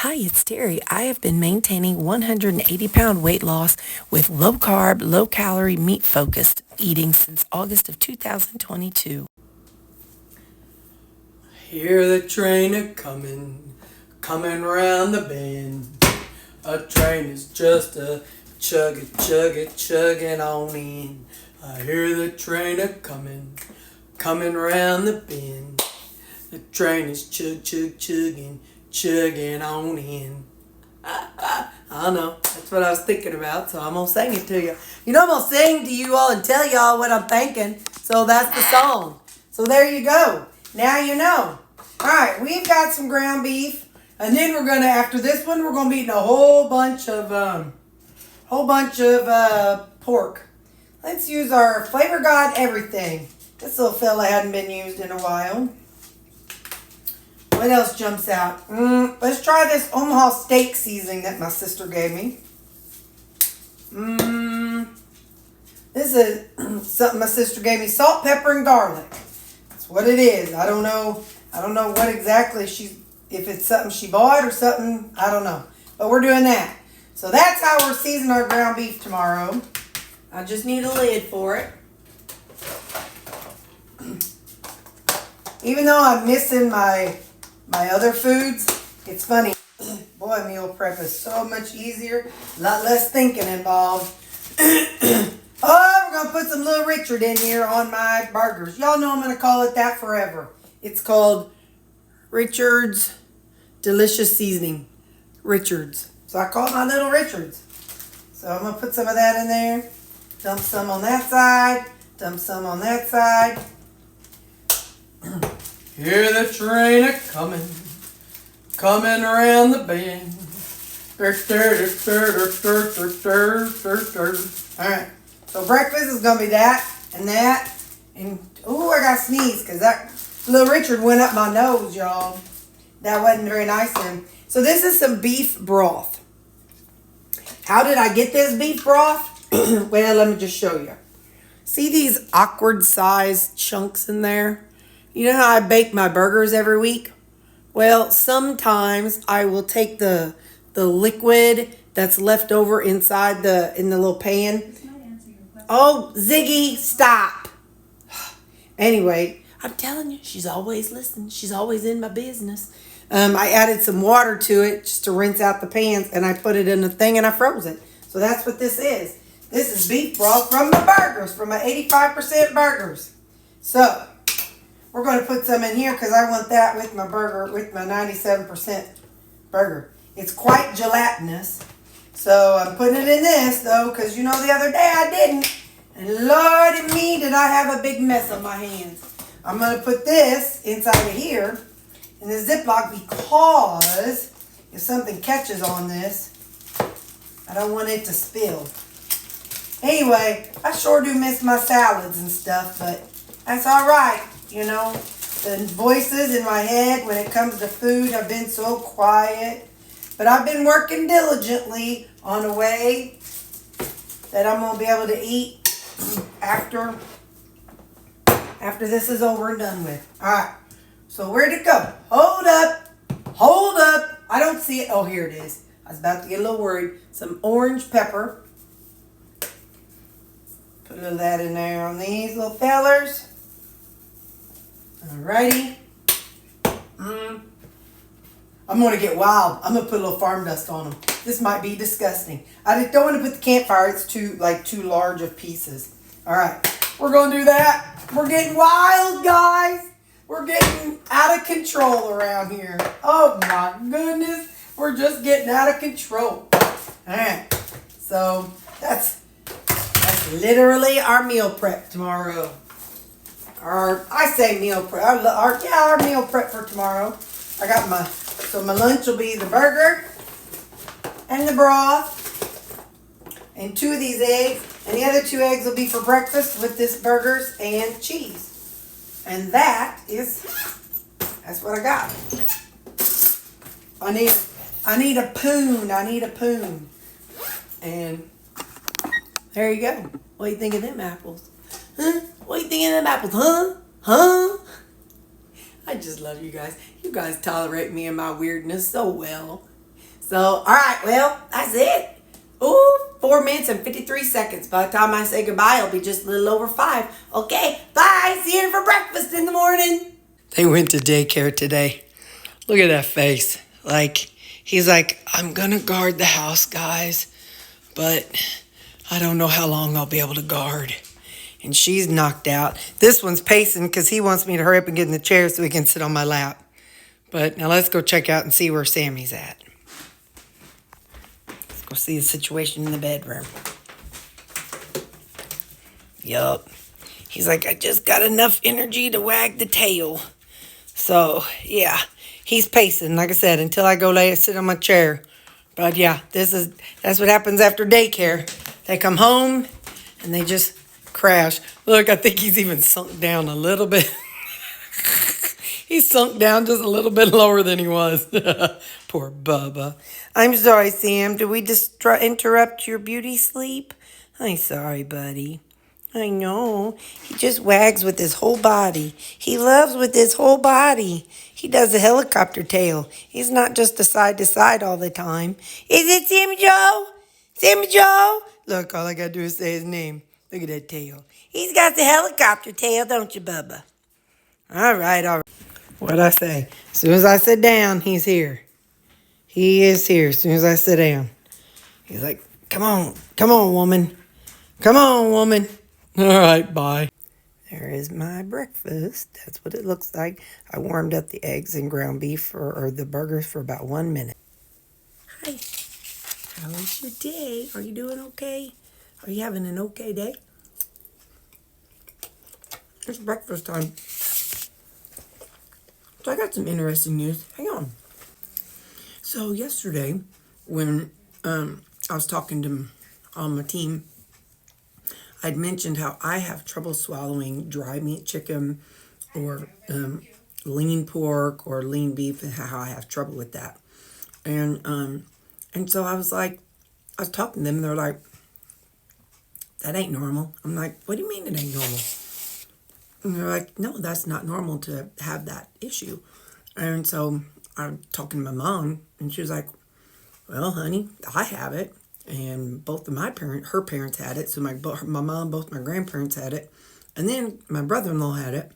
Hi, it's Terry. I have been maintaining 180-pound weight loss with low carb, low calorie, meat focused eating since August of 2022. Hear the train coming round the bend. A train is just a chugging on in. I hear the train coming round the bend. The train is chugging on in. I know, that's what I was thinking about, so I'm gonna sing it to you. You know, I'm gonna sing to you all and tell y'all what I'm thinking, so that's the song. So there you go. Now you know. Alright, we've got some ground beef, and then we're gonna, after this one, we're gonna be eating a whole bunch of pork. Let's use our Flavor God everything. This little fella hadn't been used in a while. What else jumps out? Let's try this Omaha steak seasoning that my sister gave me. This is something my sister gave me. Salt, pepper, and garlic. That's what it is. I don't know what exactly if it's something she bought or something. I don't know. But we're doing that. So that's how we're seasoning our ground beef tomorrow. I just need a lid for it. Even though I'm missing my other foods, it's funny. Boy, meal prep is so much easier. A lot less thinking involved. Oh, we're going to put some Little Richard in here on my burgers. Y'all know I'm going to call it that forever. It's called Richard's Delicious Seasoning. Richard's. So I call it my Little Richard's. So I'm going to put some of that in there. Dump some on that side. Dump some on that side. Hear the train coming around the bend. Alright, so breakfast is going to be that. And, I got to sneeze because that Little Richard went up my nose, y'all. That wasn't very nice of him. So this is some beef broth. How did I get this beef broth? Well, let me just show you. See these awkward sized chunks in there? You know how I bake my burgers every week? Well, sometimes I will take the liquid that's left over inside in the little pan. Oh, Ziggy, stop. Anyway, I'm telling you, she's always listening. She's always in my business. I added some water to it just to rinse out the pans, and I put it in a thing and I froze it. So that's what this is. This is beef broth from the burgers, from my 85% burgers. So we're going to put some in here because I want that with my burger, with my 97% burger. It's quite gelatinous. So I'm putting it in this, though, because you know the other day I didn't. And Lordy me, did I have a big mess on my hands. I'm going to put this inside of here in the Ziploc because if something catches on this, I don't want it to spill. Anyway, I sure do miss my salads and stuff, but that's all right. You know, the voices in my head when it comes to food have been so quiet. But I've been working diligently on a way that I'm going to be able to eat after this is over and done with. All right. So where'd it go? Hold up. I don't see it. Oh, here it is. I was about to get a little worried. Some orange pepper. Put a little of that in there on these little fellers. Alrighty. I'm going to get wild. I'm going to put a little farm dust on them. This might be disgusting. I don't want to put the campfire. It's too large of pieces. Alright. We're going to do that. We're getting wild, guys. We're getting out of control around here. Oh my goodness. We're just getting out of control. Alright. So that's literally our meal prep tomorrow. I say meal prep. Our meal prep for tomorrow. I got my lunch will be the burger and the broth and 2 of these eggs, and the other 2 eggs will be for breakfast with this burgers and cheese. And that's what I got. I need a poon. And there you go. What do you think of them apples? Huh? What do you think of them apples? Huh? I just love you guys. You guys tolerate me and my weirdness so well. So, all right, well, that's it. Ooh, 4 minutes and 53 seconds. By the time I say goodbye, it'll be just a little over 5. Okay, bye. See you for breakfast in the morning. They went to daycare today. Look at that face. He's like, I'm going to guard the house, guys, but I don't know how long I'll be able to guard. And she's knocked out. This one's pacing because he wants me to hurry up and get in the chair so he can sit on my lap. But now let's go check out and see where Sammy's at. Let's go see the situation in the bedroom. Yup. He's like, I just got enough energy to wag the tail. So, yeah, he's pacing, like I said, until I go sit on my chair. But, yeah, that's what happens after daycare. They come home, and they just crash. Look, I think he's even sunk down a little bit. He's sunk down just a little bit lower than he was. Poor Bubba. I'm sorry, Sam. Did we interrupt your beauty sleep? I'm sorry, buddy. I know. He just wags with his whole body. He loves with his whole body. He does a helicopter tail. He's not just a side to side all the time. Is it Sammy Joe? Sammy Joe? Look, all I gotta do is say his name. Look at that tail. He's got the helicopter tail, don't you, Bubba? All right. What'd I say? As soon as I sit down, he's here. He is here as soon as I sit down. He's like, come on, woman. Come on, woman. All right, bye. There is my breakfast. That's what it looks like. I warmed up the eggs and ground beef or the burgers for about 1 minute. Hi. How was your day? Are you doing okay? Are you having an okay day? It's breakfast time. So I got some interesting news. Hang on. So yesterday, when I was talking to my team, I'd mentioned how I have trouble swallowing dry meat chicken or lean pork or lean beef, and how I have trouble with that. And so I was talking to them, and they're like, that ain't normal. I'm like, what do you mean it ain't normal? And they're like, no, that's not normal to have that issue. And so I'm talking to my mom, and she was like, well, honey, I have it. And both of her parents had it. So my mom, both my grandparents had it. And then my brother-in-law had it.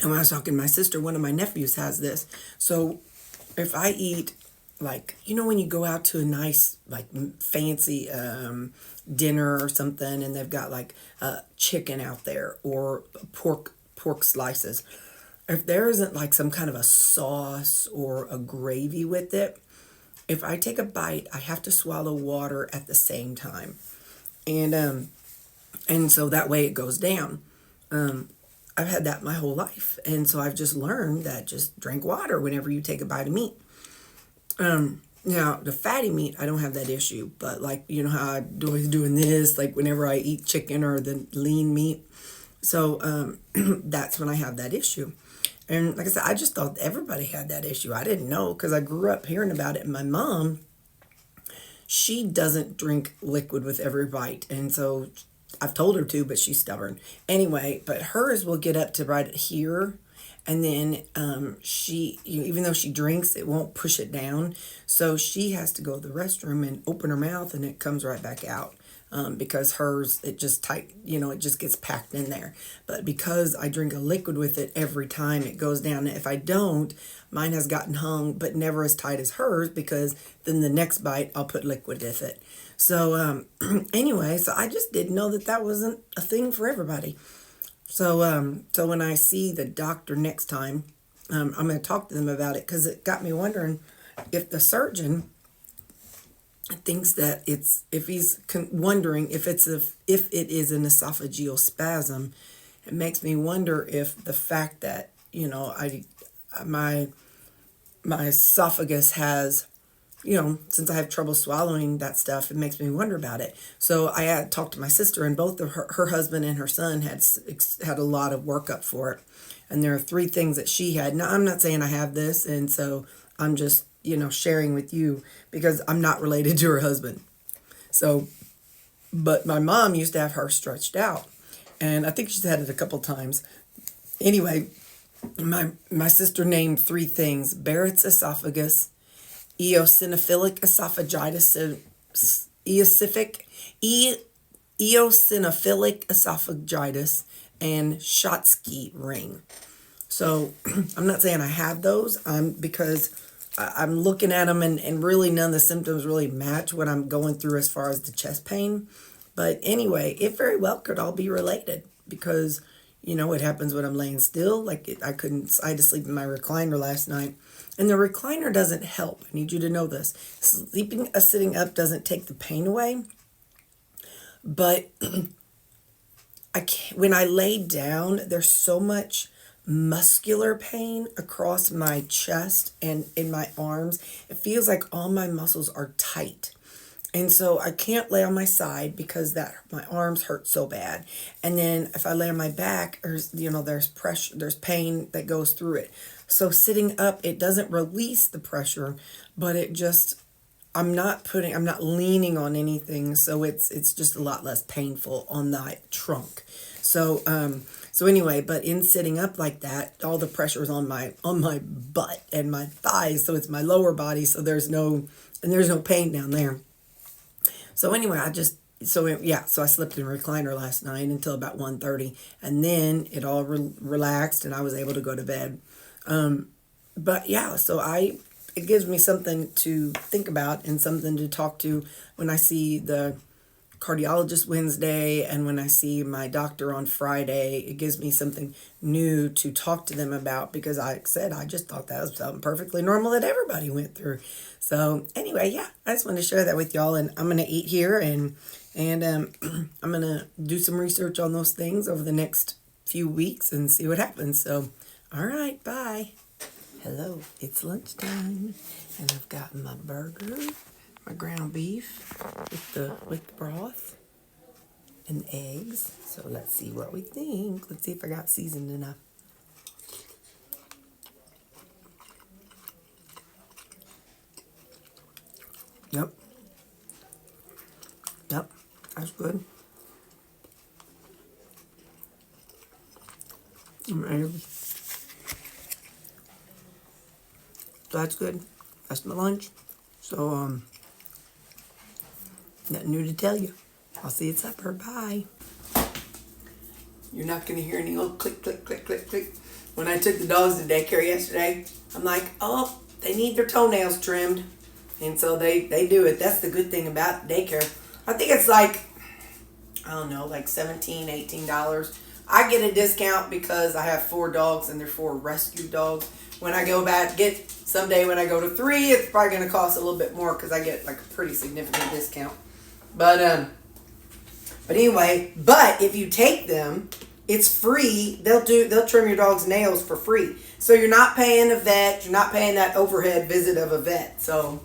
And when I was talking to my sister, one of my nephews has this. So if I eat, when you go out to a nice, fancy dinner or something, and they've got chicken out there or pork slices, if there isn't some kind of a sauce or a gravy with it, if I take a bite, I have to swallow water at the same time, and so that way it goes down. I've had that my whole life, and so I've just learned that just drink water whenever you take a bite of meat. Now, the fatty meat, I don't have that issue, but how I always doing this, whenever I eat chicken or the lean meat. So that's when I have that issue. And like I said, I just thought everybody had that issue. I didn't know because I grew up hearing about it. And my mom, she doesn't drink liquid with every bite. And so I've told her to, but she's stubborn. Anyway, but hers will get up to right here. And then even though she drinks, it won't push it down. So she has to go to the restroom and open her mouth, and it comes right back out. Because hers, it just it just gets packed in there. But because I drink a liquid with it every time, it goes down. If I don't, mine has gotten hung, but never as tight as hers, because then the next bite, I'll put liquid with it. So anyway, so I just didn't know that wasn't a thing for everybody. So so when I see the doctor next time, I'm going to talk to them about it, because it got me wondering if the surgeon thinks that if he's wondering if it is an esophageal spasm. It makes me wonder if the fact that my esophagus has, since I have trouble swallowing that stuff, it makes me wonder about it. So I had talked to my sister, and both of her husband and her son had a lot of workup for it, and there are 3 things that she had. Now, I'm not saying I have this, and so I'm just sharing with you, because I'm not related to her husband. So, but my mom used to have her stretched out, and I think she's had it a couple times. Anyway, my sister named 3 things: Barrett's esophagus, eosinophilic esophagitis, eosinophilic esophagitis, and Schottky ring. So I'm not saying I have those because I'm looking at them and really none of the symptoms really match what I'm going through as far as the chest pain. But anyway, it very well could all be related because, you know, it happens when I'm laying still. Like I had to sleep in my recliner last night. And the recliner doesn't help. I need you to know this. Sitting up doesn't take the pain away. But when I lay down, there's so much muscular pain across my chest and in my arms. It feels like all my muscles are tight. And so I can't lay on my side because my arms hurt so bad. And then if I lay on my back, there's pressure, there's pain that goes through it. So sitting up, it doesn't release the pressure, but I'm not leaning on anything. So it's just a lot less painful on that trunk. So anyway, but in sitting up like that, all the pressure is on my butt and my thighs. So it's my lower body. So there's no pain down there. So anyway, so I slept in a recliner last night until about 1:30, and then it all relaxed and I was able to go to bed. But yeah, so it gives me something to think about and something to talk to when I see the cardiologist Wednesday and when I see my doctor on Friday. It gives me something new to talk to them about because I just thought that was something perfectly normal that everybody went through. So anyway, yeah, I just wanted to share that with y'all, and I'm going to eat here and I'm going to do some research on those things over the next few weeks and see what happens. So, all right, bye. Hello, it's lunchtime, and I've got my burger, my ground beef with the broth and eggs. So let's see what we think. Let's see if I got seasoned enough. Yep, that's good. So that's good. That's my lunch. So, nothing new to tell you. I'll see you at supper. Bye. You're not going to hear any little click, click, click, click, click. When I took the dogs to daycare yesterday, I'm like, oh, they need their toenails trimmed. And so they do it. That's the good thing about daycare. I think it's like, I don't know, like $17, $18. I get a discount because I have 4 dogs and they're 4 rescue dogs. When I go back, someday when I go to 3, it's probably going to cost a little bit more because I get like a pretty significant discount. But anyway, if you take them, it's free. They'll trim your dog's nails for free. So you're not paying a vet. You're not paying that overhead visit of a vet. So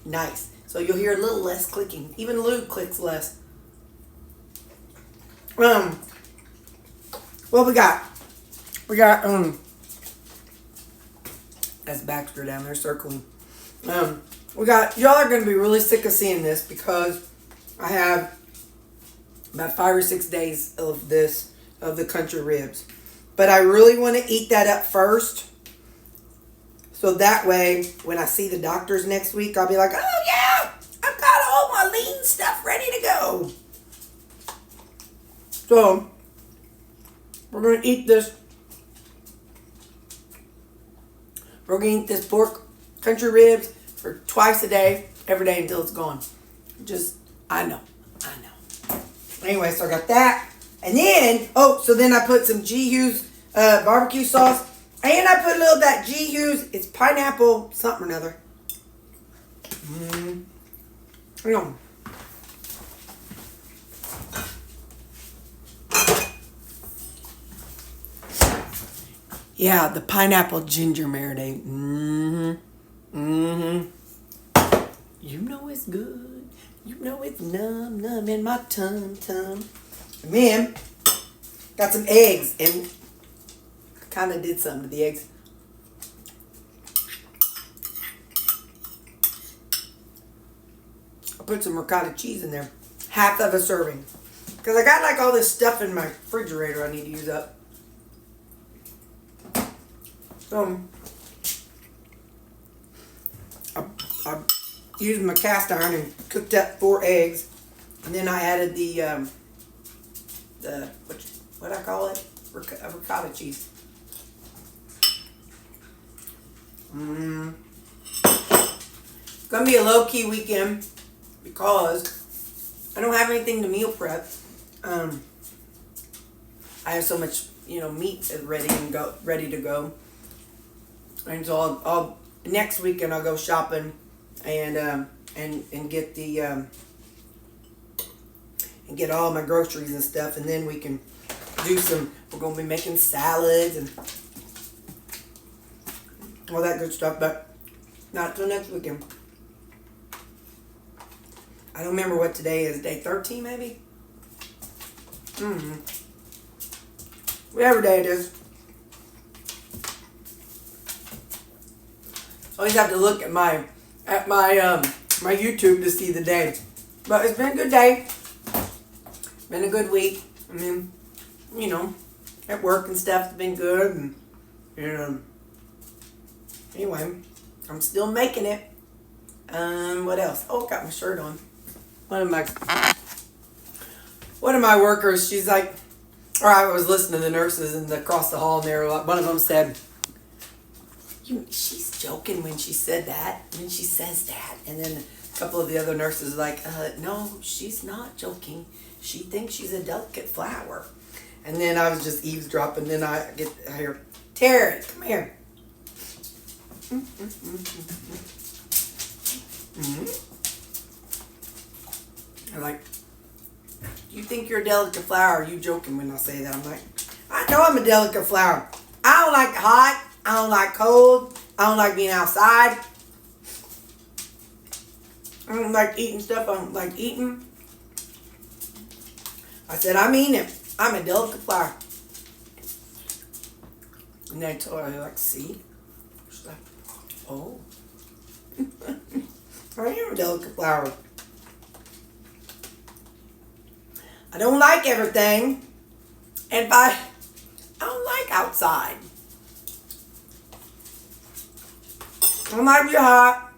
nice. So you'll hear a little less clicking. Even Lou clicks less. What we got? That's Baxter down there circling. Y'all are going to be really sick of seeing this because I have about 5 or 6 days of the country ribs. But I really want to eat that up first. So that way, when I see the doctors next week, I'll be like, oh yeah, I've got all my lean stuff ready to go. So, we're going to eat this. We're going to eat this pork country ribs for twice a day, every day until it's gone. I know. Anyway, so I got that. And then, so then I put some G. Hughes barbecue sauce. And I put a little of that G. Hughes, it's pineapple something or another. Hang on. Yeah, the pineapple ginger marinade. You know it's good. You know it's numb in my tum. And then, got some eggs. And I kind of did something to the eggs. I put some ricotta cheese in there. Half of a serving. Because I got like all this stuff in my refrigerator I need to use up. I used my cast iron and cooked up 4 eggs, and then I added the what I call it, ricotta cheese. It's gonna be a low key weekend because I don't have anything to meal prep. I have so much, meat ready to go, and so I'll next weekend I'll go shopping and get the and get all my groceries and stuff, and then we can do we're gonna be making salads and all that good stuff, but not till next weekend. I don't remember what today is. Day 13 maybe? Whatever day it is. I always have to look at my my YouTube to see the day. But it's been a good day. Been a good week. I mean, at work and stuff, it's been good, and anyway, I'm still making it. What else? Oh, got my shirt on. One of my workers, she's like, or I was listening to the nurses and across the hall, and one of them said, she's joking when she said that, when she says that. And then a couple of the other nurses like, no, she's not joking. She thinks she's a delicate flower. And then I was just eavesdropping. Then I hear, Terri, come here. I'm like, you think you're a delicate flower? Are you joking when I say that? I'm like, I know I'm a delicate flower. I don't like hot. I don't like cold. I don't like being outside. I don't like eating stuff I don't like eating. I said, I mean it. I'm a delicate flower. And they told her, like, see? She's like, oh. I am a delicate flower. I don't like everything. And I don't like outside. I don't like to be hot.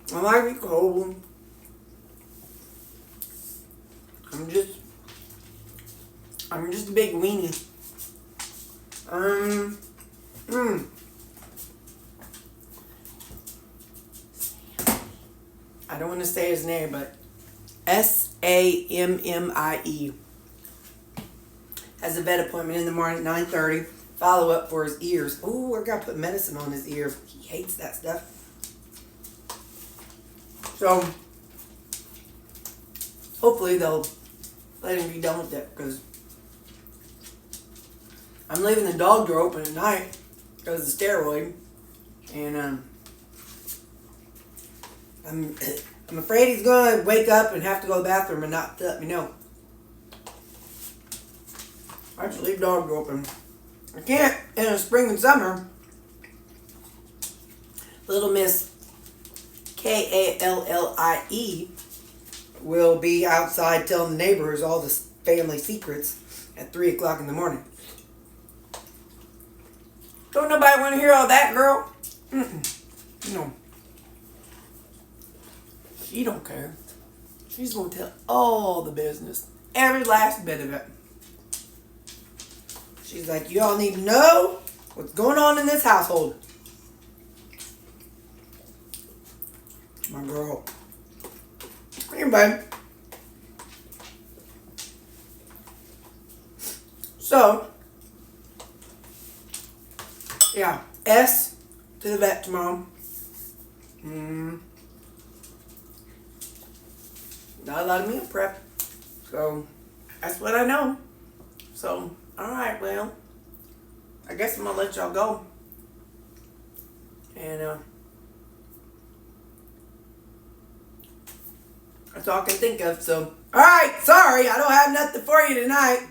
I don't like to be cold. I'm just a big weenie. I don't want to say his name, but Sammie has a vet appointment in the morning at 9:30. Follow up for his ears. Ooh, we're gonna put medicine on his ears. He hates that stuff. So hopefully they'll let him be done with it, because I'm leaving the dog door open at night because of the steroid, and I'm afraid he's gonna wake up and have to go to the bathroom and not let me know. I just leave the dog door open. I can't in the spring and summer. Little Miss Kallie will be outside telling the neighbors all the family secrets at 3 o'clock in the morning. Don't nobody want to hear all that, girl. No. She don't care. She's going to tell all the business. Every last bit of it. She's like, you all need to know what's going on in this household. My girl. Come here, babe. So, yeah, S to the vet tomorrow. Not a lot of meal prep. So, that's what I know. So, alright, well, I guess I'm going to let y'all go. And, that's all I can think of. So, alright, sorry, I don't have nothing for you tonight.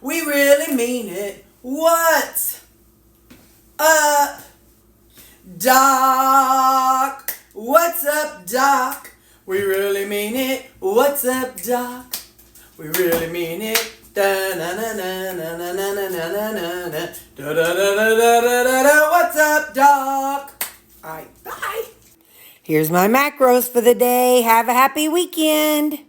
We really mean it. What's up, Doc? What's up, Doc? We really mean it. What's up, Doc? We really mean it. Da na na na na na na na na na na. Da da da da da da da. What's up, Doc? Alright, bye. Here's my macros for the day. Have a happy weekend.